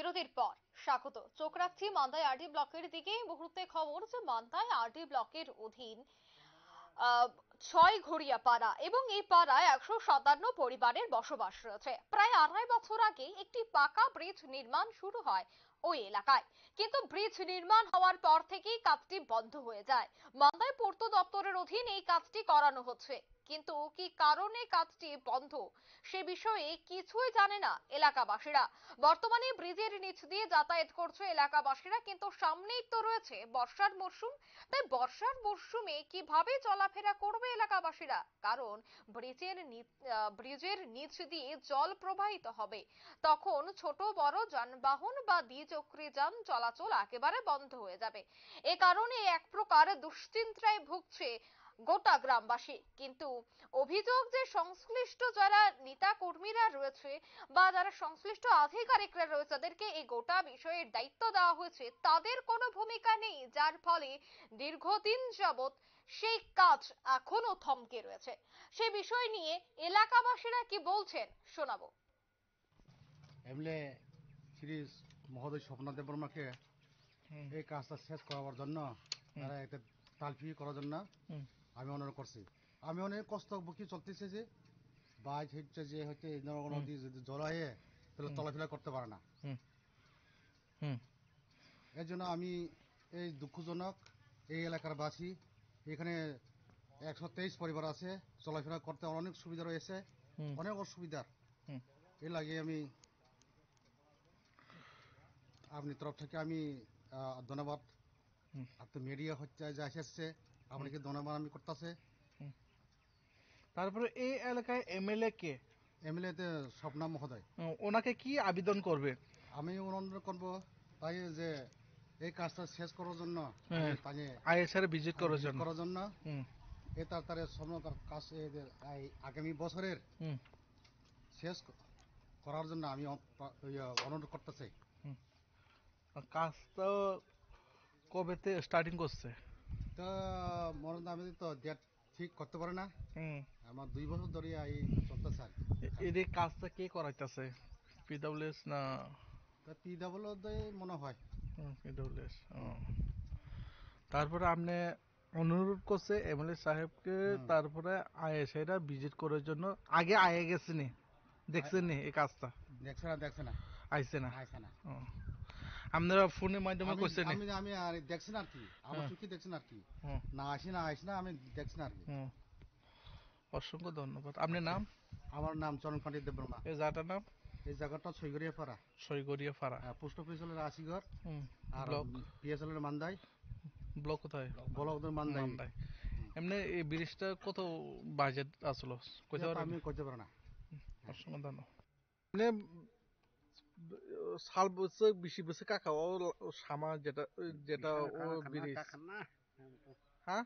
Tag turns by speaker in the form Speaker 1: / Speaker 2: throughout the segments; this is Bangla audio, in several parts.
Speaker 1: বিরতির পর স্বাগত। চোখ রাখছি মান্দায় আরডি ব্লকের দিকে। এই মুহূর্তে খবর যে মান্দায় আরডি ব্লকের অধীন ছয়ঘড়িয়া পাড়া এবং এই পাড়ায় 157 পরিবারের বসবাস রয়েছে। প্রায় 2.5 বছর আগে একটি পাকা ব্রিজ নির্মাণ শুরু হয় ওই এলাকায়, কিন্তু ব্রিজ নির্মাণ হওয়ার পর থেকেই কাজটি বন্ধ হয়ে যায়। মান্দায় পূর্ত দপ্তরের অধীন এই কাজটি করানো হচ্ছে, কিন্তু কি কারণে কাজটি বন্ধ সে বিষয়ে কিছুই জানে না এলাকাবাসীরা। বর্তমানে ব্রিজের নিচ দিয়ে যাতায়াত করছে এলাকাবাসীরা, কিন্তু সামনেই তো রয়েছে বর্ষার মরশুম। তাই বর্ষার মরশুমে কিভাবে চলাফেরা করবে এলাকাবাসীরা, কারণ ব্রিজের নিচ দিয়ে জল প্রবাহিত হবে, তখন ছোট বড় যানবাহন বা দ্বিচক্রী যান চলাচল একেবারে বন্ধ হয়ে যাবে। এ কারণে এক প্রকার দুশ্চিন্তায় ভুগছে গোটা গ্রামবাসী। কিন্তু অভিযোগ যে সংশ্লিষ্ট যারা নেতা কর্মীরা রয়েছে বা যারা সংশ্লিষ্ট আধিকারিকরা রয়েছে, তাদেরকে এই গোটা বিষয়ের দায়িত্ব দেওয়া হয়েছে, তাদের কোনো ভূমিকা নেই, যার ফলে দীর্ঘদিন যাবত সেই কাজ এখনো থমকে রয়েছে। সে বিষয় নিয়ে এলাকাবাসীরা কি বলছেন শোনাবো।
Speaker 2: এমএলএ শ্রী মহোদয় স্বপ্না দেববর্মাকে এই কাজটা শেষ করাবার জন্য, তারা একটা তালফি করার জন্য আমি অনুরোধ করছি। আমি অনেক কষ্ট বুকি চলতেছে, যে বাইক হচ্ছে যে হচ্ছে নদী যদি জল আয়ে তাহলে চলাফেরা করতে পারে না। এর জন্য আমি এই দুঃখজনক, এই এলাকার বাসী, এখানে 123 পরিবার আছে, চলাফেরা করতে অনেক সুবিধা রয়েছে, অনেক অসুবিধার। এর লাগে আমি আপনি তরফ থেকে আমি ধন্যবাদ। আপনি মিডিয়া হচ্ছে যা এসেছে, আপনাকে ধন্যবাদ আমি করতেছে।
Speaker 3: তারপরে এই এলাকায় এমএলএ কে?
Speaker 2: এমএলএ তে স্বপ্না মহোদয়।
Speaker 3: ওনাকে কি আবেদন করবে?
Speaker 2: আমি অনুরোধ করবো তাই যে এই কাজটা শেষ করার জন্য, তাকে
Speaker 3: আইএসআর ভিজিট করার
Speaker 2: জন্য এ তার সমতার কাজ আগামী বছরের শেষ করার জন্য আমি অনুরোধ করতেছি।
Speaker 3: কাজটা কবেতে স্টার্টিং করছে?
Speaker 2: তো মনে আমি তো ডেট ঠিক করতে পারে না, আমার 2 বছর ধরে এই চলতেছে।
Speaker 3: এই কাজটা কে করাইতেছে? পিডব্লিউএস না
Speaker 2: পিডব্লিউ মনে হয়।
Speaker 3: পিডব্লিউএস। তারপরে আপনি অনুরোধ করছে এমএলএ সাহেবকে, তারপরে আইএসআইরা ভিজিট করার জন্য। আগে আয়ে গেছে নি, দেখছেন নি এই কাজটা?
Speaker 2: দেখছে না,
Speaker 3: আইছে না। আপনারা ফোনের মাধ্যমে করছেন?
Speaker 2: আমি আর দেখছি না আর কি, আমার চোখে দেখছি না আর কি, না আসি না আমি দেখছি না আর কি।
Speaker 3: অসংখ্য ধন্যবাদ। আপনার নাম?
Speaker 2: আমার নাম চরণকান্তি দেববর্মা।
Speaker 3: এই জায়গাটার নাম?
Speaker 2: এই জায়গাটা ছয়গড়িয়া পাড়া।
Speaker 3: ছয়গড়িয়া পাড়া।
Speaker 2: পোস্ট অফিস হলো রাশিগড়, আর
Speaker 3: ব্লক
Speaker 2: পিএসএল এর মান্দাই।
Speaker 3: ব্লক কোথায়?
Speaker 2: ব্লক মান্দাই।
Speaker 3: এমনি এই ব্রিজটা কত বাজেট আসলো
Speaker 2: আমি কইতে পারবো না।
Speaker 3: অসংখ্য ধন্যবাদ। এমনি সাল বছর বেশি বছর কাকা ও সামা যেটা ও ব্রিজ, হ্যাঁ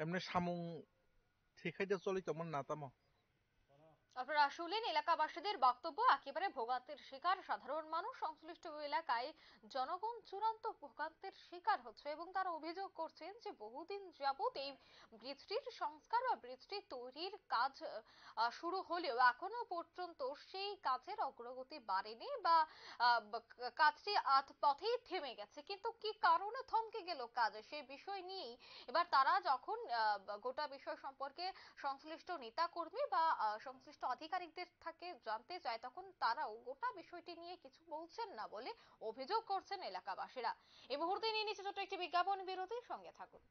Speaker 3: এমনি সামুং ঠিক হইতে চলি তেমন না তামো।
Speaker 1: আপনারা শুনলেন এলাকাবাসীদের বক্তব্য। একেবারে ভোগান্তির শিকার সাধারণ মানুষ। সংশ্লিষ্ট এলাকায় জনগণ চূড়ান্ত ভোগান্তির শিকার হচ্ছে এবং তারা অভিযোগ করছেন যে বহুদিন যাবত এই ব্রিজটির সংস্কার বা ব্রিজটি তৈরির কাজ শুরু হলেও এখনো পর্যন্ত সেই কাজের অগ্রগতি বাড়েনি বা কাজটি আধ পথেই থেমে গেছে। কিন্তু কি কারণে থমকে গেল কাজ, সেই বিষয় নিয়েই এবার তারা যখন গোটা বিষয় সম্পর্কে সংশ্লিষ্ট নেতা কর্মী বা সংশ্লিষ্ট আধিকারিকদের থেকে জানতে চায়, তখন তারাও গোটা বিষয়টি নিয়ে কিছু বলছেন না বলে অভিযোগ করছেন এলাকাবাসীরা। এই মুহূর্তে নিয়ে নিচ্ছে ছোট্ট একটি বিজ্ঞাপন বিরতি, সঙ্গে থাকুন।